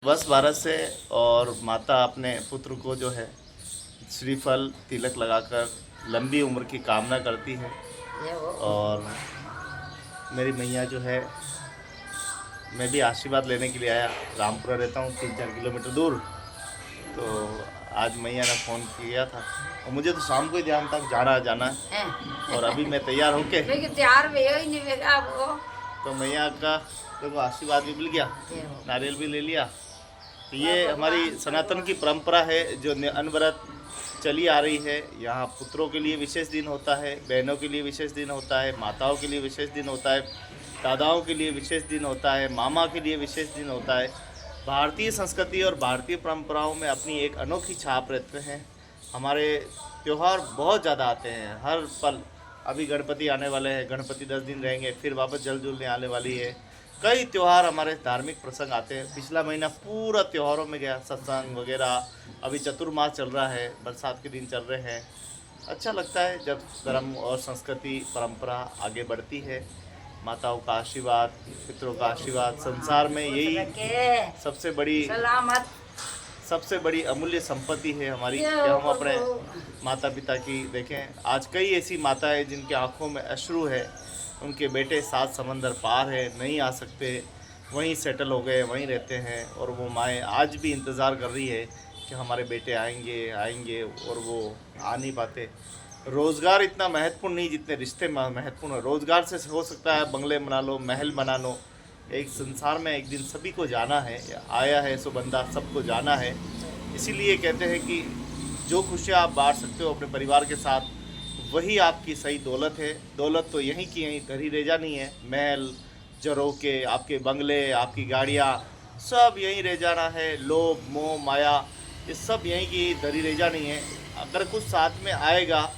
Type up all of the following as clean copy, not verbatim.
बस भारत से। और माता अपने पुत्र को जो है श्रीफल तिलक लगाकर लंबी उम्र की कामना करती है। और मेरी मैया जो है, मैं भी आशीर्वाद लेने के लिए आया। रामपुरा रहता हूँ 3-4 किलोमीटर दूर। तो आज मैया ने फ़ोन किया था और मुझे तो शाम को ही ध्यान था जाना है। और अभी मैं तैयार होके तो मैया का देखो आशीर्वाद भी मिल गया, नारियल भी ले लिया। तो ये हमारी सनातन की परंपरा है जो अनवरत चली आ रही है। यहाँ पुत्रों के लिए विशेष दिन होता है, बहनों के लिए विशेष दिन होता है, माताओं के लिए विशेष दिन होता है, दादाओं के लिए विशेष दिन होता है, मामा के लिए विशेष दिन होता है। भारतीय संस्कृति और भारतीय परंपराओं में अपनी एक अनोखी छाप रहते हैं। हमारे त्यौहार बहुत ज़्यादा आते हैं हर पल। अभी गणपति आने वाले हैं, गणपति 10 दिन रहेंगे, फिर वापस जल जुलने आने वाली है। कई त्यौहार हमारे धार्मिक प्रसंग आते हैं। पिछला महीना पूरा त्योहारों में गया, सत्संग वगैरह। अभी चतुर्मास चल रहा है, बरसात के दिन चल रहे हैं। अच्छा लगता है जब धर्म और संस्कृति परंपरा आगे बढ़ती है। माताओं का आशीर्वाद, पितरों का आशीर्वाद, संसार में यही सबसे बड़ी अमूल्य संपत्ति है हमारी कि हम अपने माता पिता की देखें। आज कई ऐसी माताएं जिनकी आंखों में अश्रु है, उनके बेटे 7 समंदर पार है, नहीं आ सकते, वहीं सेटल हो गए, वहीं रहते हैं। और वो माएँ आज भी इंतज़ार कर रही है कि हमारे बेटे आएंगे और वो आ नहीं पाते। रोज़गार इतना महत्वपूर्ण नहीं जितने रिश्ते महत्वपूर्ण है। रोज़गार से हो सकता है बंगले बना लो, महल बना लो। एक संसार में एक दिन सभी को जाना है, आया है सो बंदा सबको जाना है। इसीलिए कहते हैं कि जो खुशियाँ आप बांट सकते हो अपने परिवार के साथ, वही आपकी सही दौलत है। दौलत तो यहीं की यहीं धरी रह जानी है। महल, झरोखे, आपके बंगले, आपकी गाड़ियाँ, सब यहीं रह जाना है। लोभ, मोह, माया, ये सब यहीं की धरी रह जानी है। अगर कुछ साथ में आएगा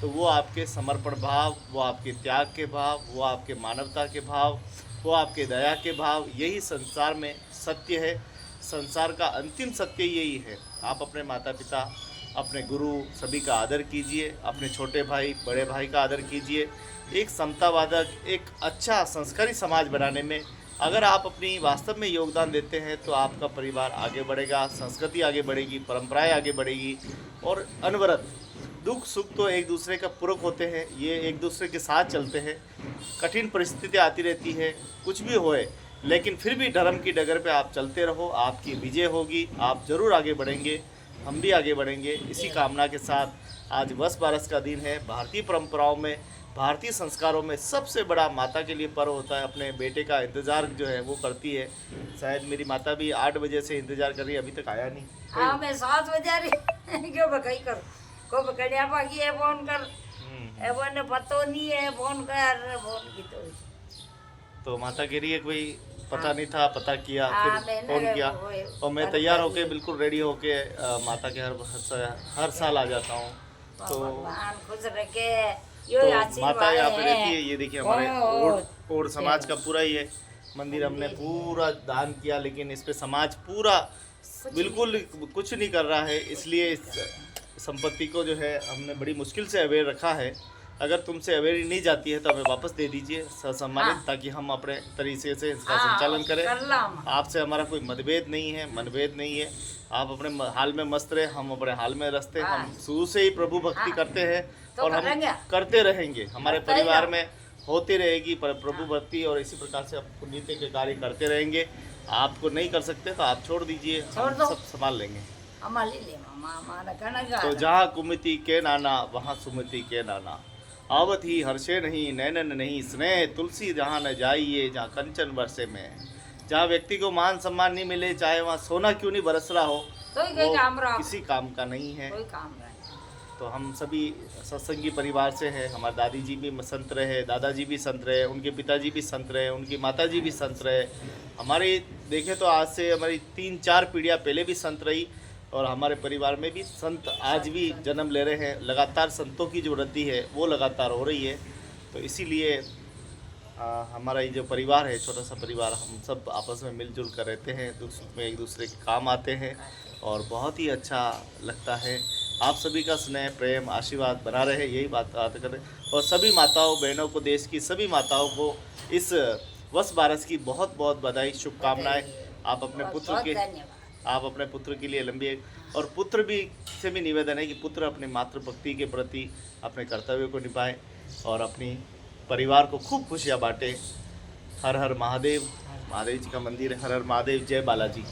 तो वो आपके समर्पण भाव, वो आपके त्याग के भाव, वो आपके मानवता के भाव, वो आपके दया के भाव, यही संसार में सत्य है। संसार का अंतिम सत्य यही है। आप अपने माता पिता, अपने गुरु सभी का आदर कीजिए, अपने छोटे भाई बड़े भाई का आदर कीजिए। एक समतावादक, एक अच्छा संस्कारी समाज बनाने में अगर आप अपनी वास्तव में योगदान देते हैं तो आपका परिवार आगे बढ़ेगा, संस्कृति आगे बढ़ेगी, परंपराएं आगे बढ़ेगी। और अनवरत दुख सुख तो एक दूसरे का पूरक होते हैं, ये एक दूसरे के साथ चलते हैं। कठिन परिस्थितियाँ आती रहती है, कुछ भी होए, लेकिन फिर भी धर्म की डगर पे आप चलते रहो, आपकी विजय होगी, आप ज़रूर आगे बढ़ेंगे, हम भी आगे बढ़ेंगे। इसी कामना के साथ आज वस बारस का दिन है। भारतीय परंपराओं में, भारतीय संस्कारों में सबसे बड़ा माता के लिए पर्व होता है। अपने बेटे का इंतज़ार जो है वो करती है। शायद मेरी माता भी 8 बजे से इंतज़ार कर रही है, अभी तक आया नहीं। हाँ, मैं 7 बजे रही क्यों बकई कर को बकड़िया बाकी है फोन कर ने पतो नहीं है फोन की तो माता कह रही है कोई पता नहीं था, पता किया, फिर फ़ोन किया। और मैं तैयार होके बिल्कुल रेडी होके माता के हर साल आ जाता हूँ। तो खुश रखे तो माता यहाँ पे रहती है। ये देखिए हमारे और समाज का पूरा ही है मंदिर। हमने पूरा दान किया, लेकिन इस पे समाज पूरा बिल्कुल कुछ नहीं कर रहा है। इसलिए इस संपत्ति को जो है हमने बड़ी मुश्किल से अवेयर रखा है। अगर तुमसे अवेयर नहीं जाती है तो हमें वापस दे दीजिए ससम्मानित, ताकि हम अपने तरीके से इसका संचालन करें। आपसे हमारा कोई मतभेद नहीं है, मनभेद नहीं है। आप अपने हाल में मस्त रहे, हम अपने हाल में रस्ते। हम शुरू से ही प्रभु भक्ति करते हैं और हम करते रहेंगे। हमारे परिवार में होती रहेगी प्रभु भक्ति, और इसी प्रकार से आप पुण्यते के कार्य करते रहेंगे। आपको नहीं कर सकते तो आप छोड़ दीजिए, हम सब संभाल लेंगे। तो जहाँ कुमति के नाना वहाँ सुमति के नाना, आवत ही हर्षे नहीं नैनन नहीं स्नेह, तुलसी जहाँ न जाइए जहाँ कंचन बरसे में। जहाँ व्यक्ति को मान सम्मान नहीं मिले, चाहे वहाँ सोना क्यों नहीं बरस रहा हो, तो वो किसी काम का नहीं है। तो हम सभी सत्संगी परिवार से हैं। हमारे दादी जी भी संत रहे, दादाजी भी संत रहे, उनके पिताजी भी संत रहे, उनकी माताजी भी संत रहे। हमारे देखें तो आज से हमारी 3-4 पीढ़ियाँ पहले भी संत रही, और हमारे परिवार में भी संत आज भी जन्म ले रहे हैं। लगातार संतों की जो वृद्धि है वो लगातार हो रही है। तो इसीलिए हमारा ये जो परिवार है, छोटा सा परिवार, हम सब आपस में मिलजुल कर रहते हैं, दुख सुख में एक दूसरे के काम आते हैं, और बहुत ही अच्छा लगता है। आप सभी का स्नेह, प्रेम, आशीर्वाद बना रहे, यही बात करें। और सभी माताओं बहनों को, देश की सभी माताओं को इस वस बारस की बहुत बहुत बधाई, शुभकामनाएं। आप अपने बहुत पुत्र बहुत के धन्यवाद। आप अपने पुत्र के लिए लंबी और पुत्र भी से भी निवेदन है कि पुत्र अपने मातृभक्ति के प्रति अपने कर्तव्य को निभाए और अपनी परिवार को खूब खुशियाँ बांटे। हर हर महादेव, महादेव जी का मंदिर है। हर हर महादेव, जय बालाजी।